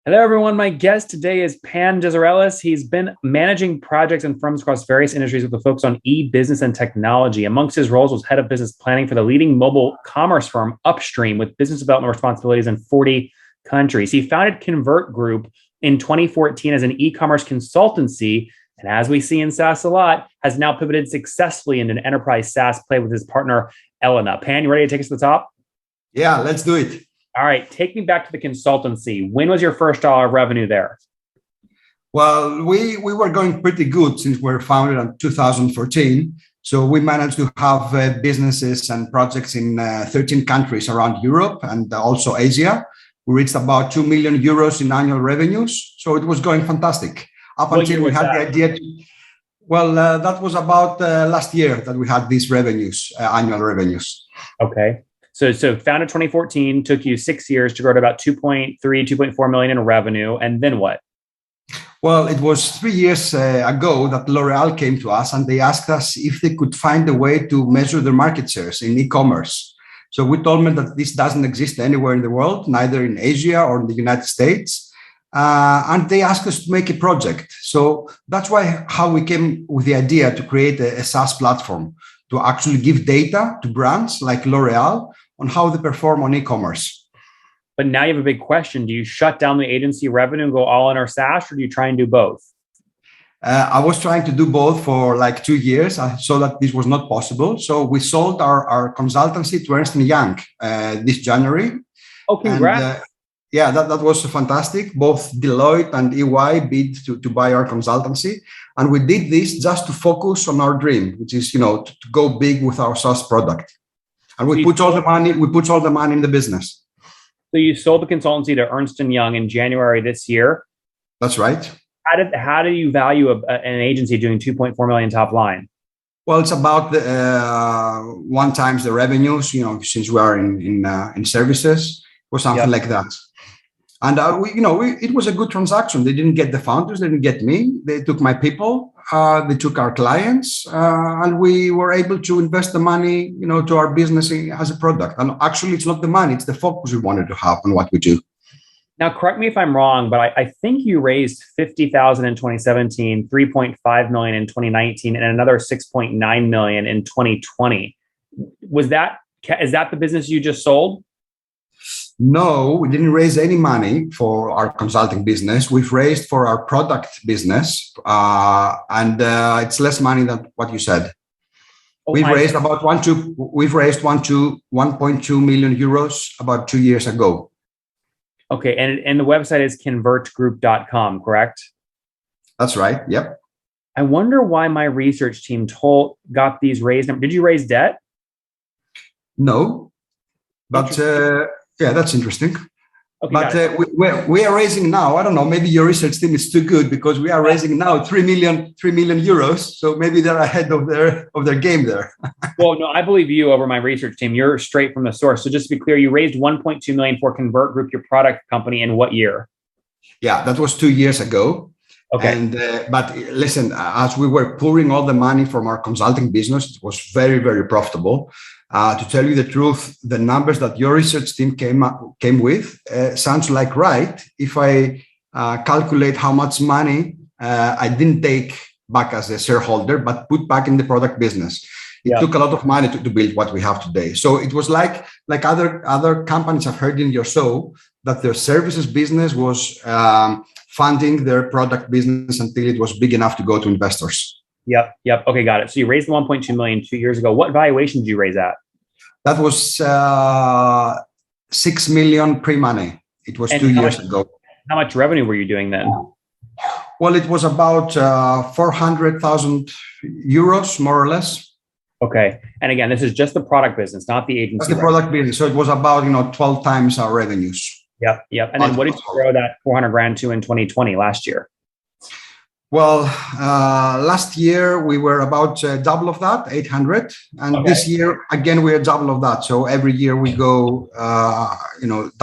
Hello, everyone. My guest today is Pan Jezrelis. He's been managing projects and firms across various industries with a focus on e-business and technology. Amongst his roles was head of business planning for the leading mobile commerce firm Upstream with business development responsibilities in 40 countries. He founded Convert Group in 2014 as an e-commerce consultancy. And as we see in SaaS a lot, has now pivoted successfully into an enterprise SaaS play with his partner, Elena. Pan, you ready to take us to the top? Yeah, let's do it. All right, take me back to the consultancy. When was your first dollar of revenue there? Well, we were going pretty good since we were founded in 2014. So we managed to have businesses and projects in 13 countries around Europe and also Asia. We reached about 2 million euros in annual revenues. So it was going fantastic up until we had the idea that was about last year that we had these revenues, annual revenues. Okay. So founded 2014, took you 6 years to grow to about 2.4 million in revenue. And then what? Well, it was 3 years ago that L'Oreal came to us and they asked us if they could find a way to measure their market shares in e-commerce. So we told them that this doesn't exist anywhere in the world, neither in Asia or in the United States. And they asked us to make a project. So that's how we came with the idea to create a SaaS platform to actually give data to brands like L'Oreal on how they perform on e-commerce. But now you have a big question. Do you shut down the agency revenue and go all in our SaaS, or do you try and do both? I was trying to do both for like 2 years. I saw that this was not possible. So we sold our consultancy to Ernst & Young this January. Oh, congrats. And, that was fantastic. Both Deloitte and EY bid to buy our consultancy. And we did this just to focus on our dream, which is, to go big with our SaaS product. And we put all the money in the business. So you sold the consultancy to Ernst & Young in January this year. That's right. How do you value an agency doing 2.4 million top line? Well, it's about one times the revenues, since we are in services or something like that. And it was a good transaction. They didn't get the founders, they didn't get me. They took my people, they took our clients, and we were able to invest the money, to our business as a product. And actually, it's not the money; it's the focus we wanted to have on what we do. Now, correct me if I'm wrong, but I think you raised 50,000 in 2017, 3.5 million in 2019, and another 6.9 million in 2020. Is that the business you just sold? No, we didn't raise any money for our consulting business. We've raised for our product business, and it's less money than what you said. We've raised 1.2 million euros about 2 years ago. Okay, and the website is convertgroup.com, correct? That's right. Yep. I wonder why my research team got these raised numbers. Did you raise debt? No, but. Yeah, that's interesting. Okay, but we are raising now. I don't know. Maybe your research team is too good because we are raising now 3 million euros. So maybe they're ahead of their game there. Well, no, I believe you over my research team. You're straight from the source. So just to be clear, you raised 1.2 million for Convert Group, your product company, in what year? Yeah, that was 2 years ago. Okay. And but listen, as we were pouring all the money from our consulting business, it was very, very profitable. To tell you the truth, the numbers that your research team came with sounds like right. If I calculate how much money I didn't take back as a shareholder, but put back in the product business, it took a lot of money to build what we have today. So it was like other companies I've heard in your show that their services business was funding their product business until it was big enough to go to investors. Yep. Okay, got it. So you raised 1.2 million 2 years ago. What valuation did you raise at? That was 6 million pre-money. It was 2 years ago. How much revenue were you doing then? Well, it was about 400,000 euros, more or less. Okay. And again, this is just the product business, not the agency. That's the product business. So it was about 12 times our revenues. Yep. And then what did you grow that 400 grand to in 2020 last year? Well, last year we were about double of that, 800. And this year, again, we are double of that. So every year we go,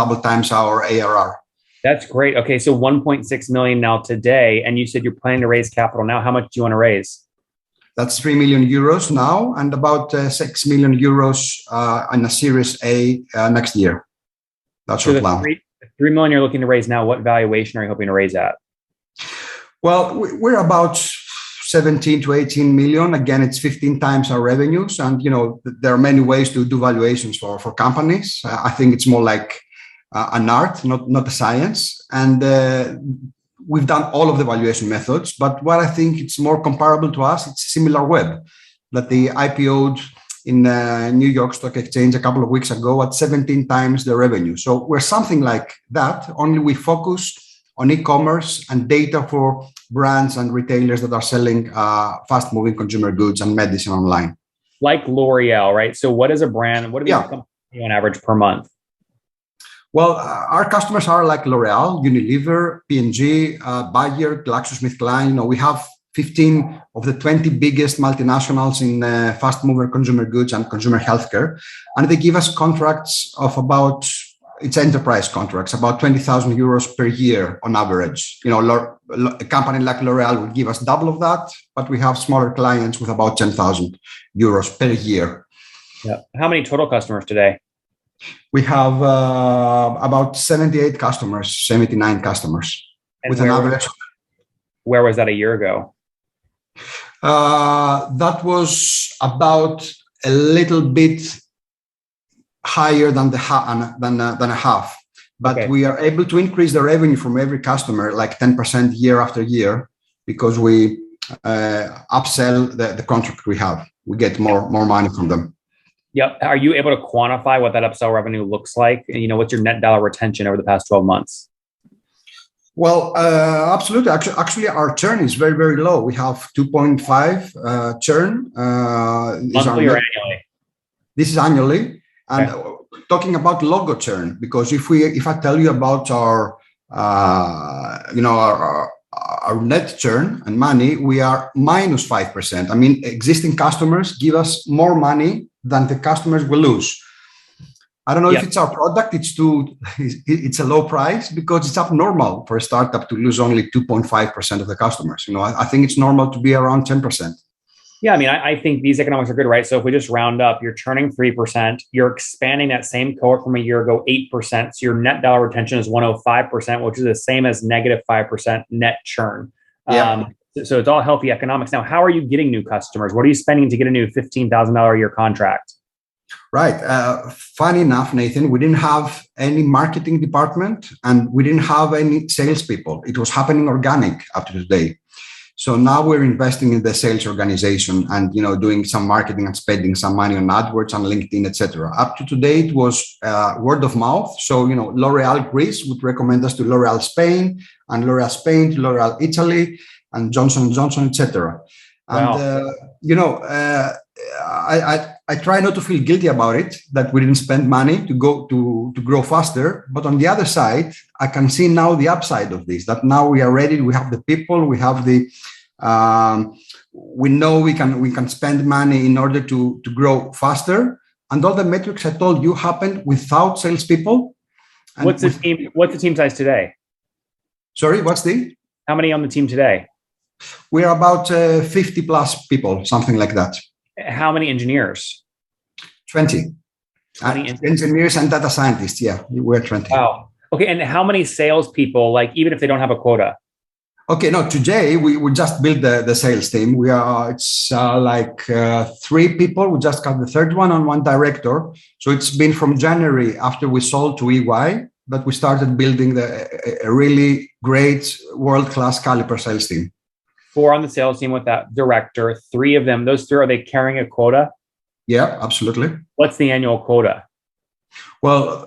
double times our ARR. That's great. Okay. So 1.6 million now today. And you said you're planning to raise capital. Now, how much do you want to raise? That's 3 million euros now and about 6 million euros in a Series A next year. That's our plan. $3 million you're looking to raise now. What valuation are you hoping to raise at? Well, we're about 17 to 18 million. Again, it's 15 times our revenues. And, there are many ways to do valuations for companies. I think it's more like an art, not a science. And we've done all of the valuation methods. But what I think it's more comparable to us, it's SimilarWeb, that they IPO'd in New York Stock Exchange a couple of weeks ago at 17 times the revenue. So we're something like that, only we focus on e-commerce and data for brands and retailers that are selling fast-moving consumer goods and medicine online. Like L'Oreal, right? So what is a brand? What do these companies do on average per month? Well, our customers are like L'Oreal, Unilever, P&G, Bayer, GlaxoSmithKline. We have 15 of the 20 biggest multinationals in fast-mover consumer goods and consumer healthcare. And they give us contracts of about, it's enterprise contracts, about 20,000 euros per year on average. A company like L'Oreal would give us double of that, but we have smaller clients with about 10,000 euros per year. Yeah. How many total customers today? We have about 78 customers, 79 customers, and with an average. Where was that a year ago? That was about a little bit higher than a half, but we are able to increase the revenue from every customer like 10% year after year because we upsell the contract we have. We get more money from them. Yep. Are you able to quantify what that upsell revenue looks like? And, what's your net dollar retention over the past 12 months? Well, absolutely. Actually, our churn is very, very low. We have 2.5 churn. Monthly or annually? This is annually. And talking about logo churn, because if I tell you about our net churn and money, we are minus 5%. I mean, existing customers give us more money than the customers will lose. I don't know if it's our product, it's a low price because it's abnormal for a startup to lose only 2.5% of the customers. I think it's normal to be around 10%. Yeah, I mean, I think these economics are good, right? So if we just round up, you're churning 3%, you're expanding that same cohort from a year ago 8%. So your net dollar retention is 105%, which is the same as negative 5% net churn. Yeah. So it's all healthy economics. Now, how are you getting new customers? What are you spending to get a new $15,000 a year contract? Right. Funny enough, Nathan, we didn't have any marketing department and we didn't have any salespeople. It was happening organic up to today. So now we're investing in the sales organization and, doing some marketing and spending some money on AdWords and LinkedIn, etc. Up to today, it was word of mouth. So, L'Oreal Greece would recommend us to L'Oreal Spain and L'Oreal Spain to L'Oreal Italy and Johnson & Johnson, etc. Wow. And, I try not to feel guilty about it, that we didn't spend money to grow faster. But on the other side, I can see now the upside of this, that now we are ready. We have the people, we have we know we can spend money in order to grow faster. And all the metrics I told you happened without salespeople. What's the team size today? Sorry, how many on the team today? We're about 50 plus people, something like that. How many engineers? 20. Engineers and data scientists. Yeah, we're 20. Wow. Okay. And how many salespeople, even if they don't have a quota? Okay. No, today we just built the sales team. It's 3 people. We just got the third one and 1 director. So it's been from January after we sold to EY that we started building a really great world-class caliber sales team. 4 on the sales team with that director, 3 of them, those 3, are they carrying a quota? Yeah, absolutely. What's the annual quota? Well,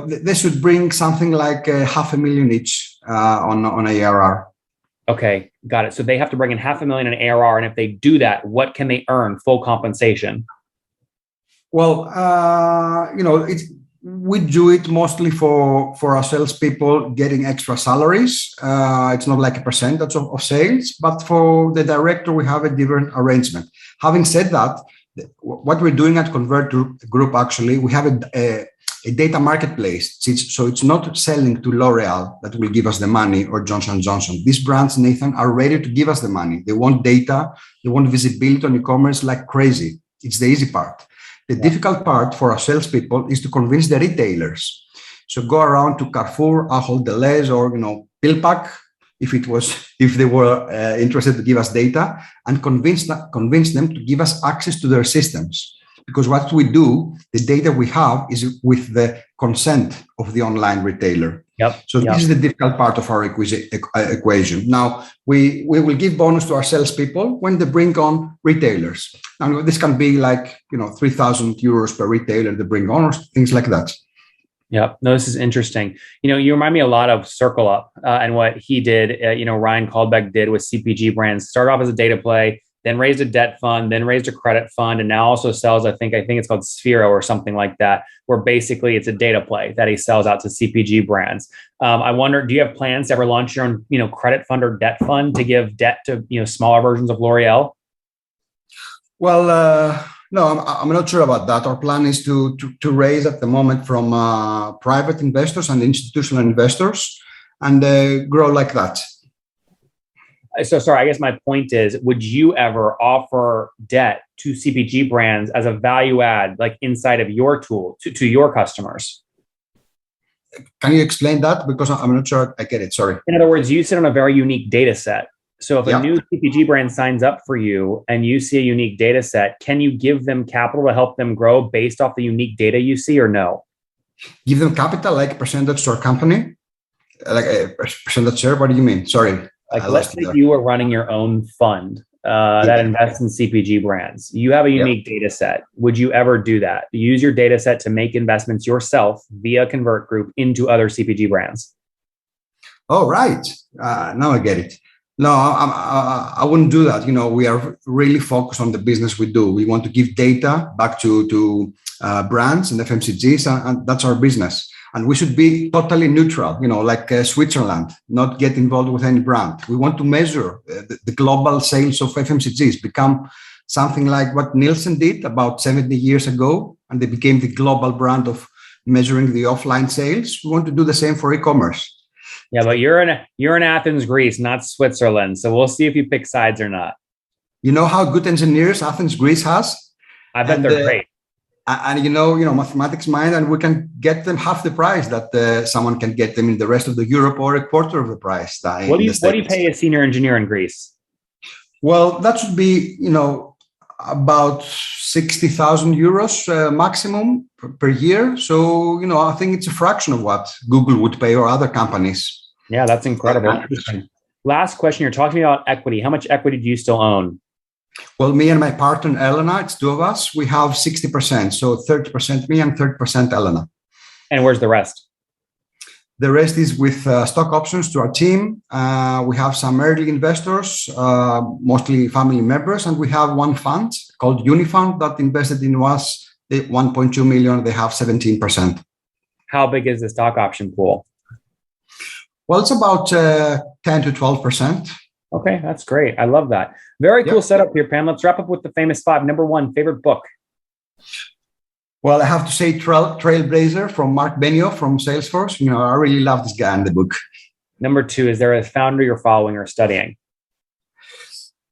they should bring something like $500,000 each on ARR. Okay, got it. So they have to bring in $500,000 in ARR. And if they do that, what can they earn full compensation? Well, we do it mostly for our salespeople getting extra salaries. It's not like a percentage of sales, but for the director, we have a different arrangement. Having said that, what we're doing at Convert Group, actually, we have a data marketplace. So it's not selling to L'Oreal that will give us the money or Johnson & Johnson. These brands, Nathan, are ready to give us the money. They want data. They want visibility on e-commerce like crazy. It's the easy part. The difficult part for our salespeople is to convince the retailers. So go around to Carrefour, Ahold Delhaize, or PillPack, if they were interested to give us data, and convince them to give us access to their systems. Because what we do, the data we have is with the consent of the online retailer. So this is the difficult part of our equation. Now, we will give bonus to our salespeople when they bring on retailers. Now, this can be like, 3,000 euros per retailer they bring on, or things like that. Yeah, no, this is interesting. You remind me a lot of Circle Up and what he did, Ryan Caldbeck did with CPG brands. Started off as a data play, then raised a debt fund, then raised a credit fund, and now also sells, I think it's called Sphero or something like that, where basically it's a data play that he sells out to CPG brands. I wonder, do you have plans to ever launch your own, credit fund or debt fund to give debt to, smaller versions of L'Oreal? Well, no, I'm not sure about that. Our plan is to raise at the moment from private investors and institutional investors and grow like that. So sorry, I guess my point is, would you ever offer debt to CPG brands as a value add, like inside of your tool to your customers? Can you explain that? Because I'm not sure I get it. Sorry. In other words, you sit on a very unique data set. So if a new CPG brand signs up for you and you see a unique data set, can you give them capital to help them grow based off the unique data you see, or no? Give them capital, like a percentage to our company? Like a percentage share? What do you mean? Sorry. Like, let's say you are running your own fund that invests in CPG brands. You have a unique data set. Would you ever do that? Use your data set to make investments yourself via Convert Group into other CPG brands? Oh, right. Now I get it. No, I wouldn't do that. We are really focused on the business we do. We want to give data back to brands and FMCGs, and that's our business. And we should be totally neutral, like Switzerland, not get involved with any brand. We want to measure the global sales of FMCGs, become something like what Nielsen did about 70 years ago, and they became the global brand of measuring the offline sales. We want to do the same for e-commerce. Yeah, but you're in Athens, Greece, not Switzerland. So we'll see if you pick sides or not. You know how good engineers Athens, Greece has? I bet they're great. And mathematics mind, and we can get them half the price that someone can get them in the rest of the Europe, or a quarter of the price. What do you pay a senior engineer in Greece? Well, that should be, about 60,000 euros maximum per year. So, I think it's a fraction of what Google would pay or other companies. Yeah, that's incredible. Last question. You're talking about equity. How much equity do you still own? Well, me and my partner, Elena, it's two of us. We have 60%. So 30% me and 30% Elena. And where's the rest? The rest is with stock options to our team. We have some early investors, mostly family members, and we have one fund called Unifund that invested in us. They 1.2 million. They have 17%. How big is the stock option pool? Well, it's about 10 to 12%. Okay, that's great. I love that. Very cool setup here, Pan. Let's wrap up with the famous five. Number one, favorite book. Well, I have to say Trailblazer from Mark Benioff from Salesforce. I really love this guy in the book. Number two, is there a founder you're following or studying?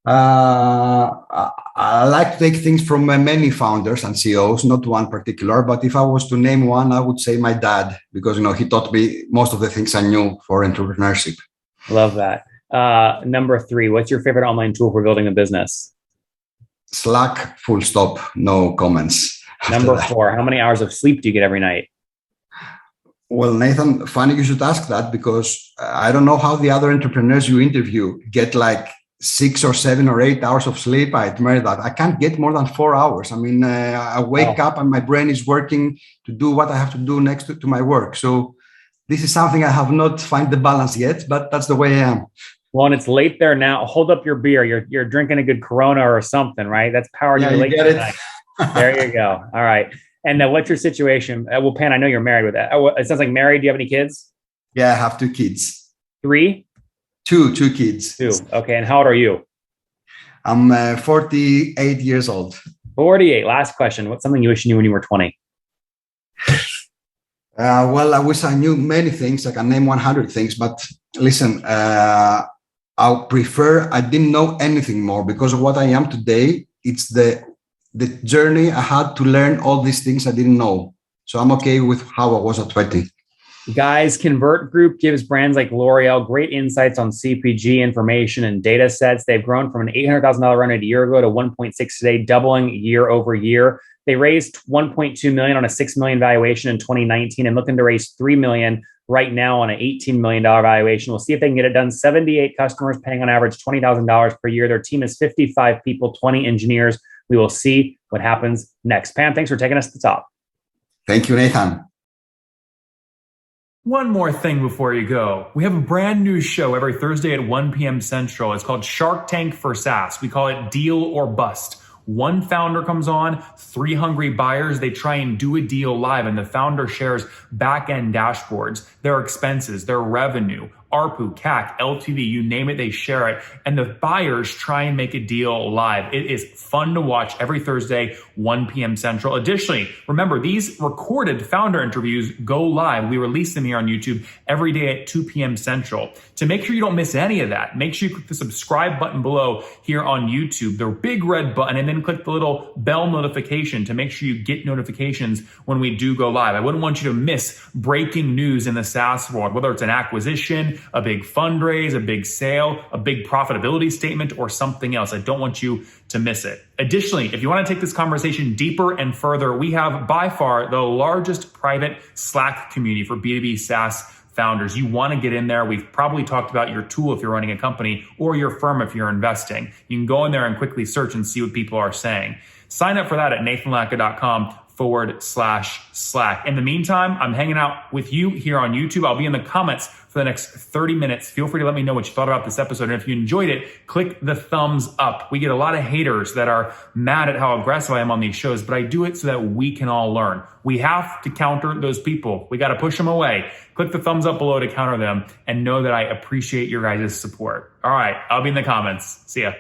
I like to take things from many founders and CEOs, not one particular. But if I was to name one, I would say my dad, because he taught me most of the things I knew for entrepreneurship. Love that. Number three, what's your favorite online tool for building a business? Slack, full stop, no comments. Number four, how many hours of sleep do you get every night? Well, Nathan, funny you should ask that, because I don't know how the other entrepreneurs you interview get like 6 or 7 or 8 hours of sleep. I admire that. I can't get more than 4 hours. I mean, I wake up and my brain is working to do what I have to do next to my work. So this is something I have not found the balance yet, but that's the way I am. Well, and it's late there now. Hold up your beer. You're drinking a good Corona or something, right? That's powered you late tonight. There you go. All right. And what's your situation? Well, Pan, I know you're married with that. It sounds like married. Do you have any kids? Yeah, I have 2 kids. 3? 2 kids. 2. Okay. And how old are you? I'm 48 years old. 48. Last question. What's something you wish you knew when you were 20? Well, I wish I knew many things. I can name 100 things, but listen, I didn't know anything more, because of what I am today. It's the journey I had to learn all these things I didn't know. So I'm okay with how I was at 20. Guys, Convert Group gives brands like L'Oreal great insights on CPG information and data sets. They've grown from an $800,000 run rate a year ago to 1.6 today, doubling year over year. They raised 1.2 million on a 6 million valuation in 2019 and looking to raise 3 million right now on an $18 million valuation. We'll see if they can get it done. 78 customers paying on average $20,000 per year. Their team is 55 people, 20 engineers. We will see what happens next. Pam, thanks for taking us to the top. Thank you, Nathan. One more thing before you go. We have a brand new show every Thursday at 1 p.m. Central. It's called Shark Tank for SaaS. We call it Deal or Bust. One founder comes on, 3 hungry buyers, they try and do a deal live, and the founder shares back-end dashboards, their expenses, their revenue, ARPU, CAC, LTV, you name it, they share it. And the buyers try and make a deal live. It is fun to watch every Thursday, 1 p.m. Central. Additionally, remember, these recorded founder interviews go live. We release them here on YouTube every day at 2 p.m. Central. To make sure you don't miss any of that, make sure you click the subscribe button below here on YouTube, the big red button, and then click the little bell notification to make sure you get notifications when we do go live. I wouldn't want you to miss breaking news in the SaaS world, whether it's an acquisition, a big fundraise, a big sale, a big profitability statement, or something else. I don't want you to miss it. Additionally, if you want to take this conversation deeper and further, we have by far the largest private Slack community for B2B SaaS founders. You want to get in there. We've probably talked about your tool if you're running a company or your firm if you're investing. You can go in there and quickly search and see what people are saying. Sign up for that at nathanlatka.com/Slack. In the meantime, I'm hanging out with you here on YouTube. I'll be in the comments for the next 30 minutes. Feel free to let me know what you thought about this episode. And if you enjoyed it, click the thumbs up. We get a lot of haters that are mad at how aggressive I am on these shows, but I do it so that we can all learn. We have to counter those people. We got to push them away. Click the thumbs up below to counter them and know that I appreciate your guys' support. All right, I'll be in the comments. See ya.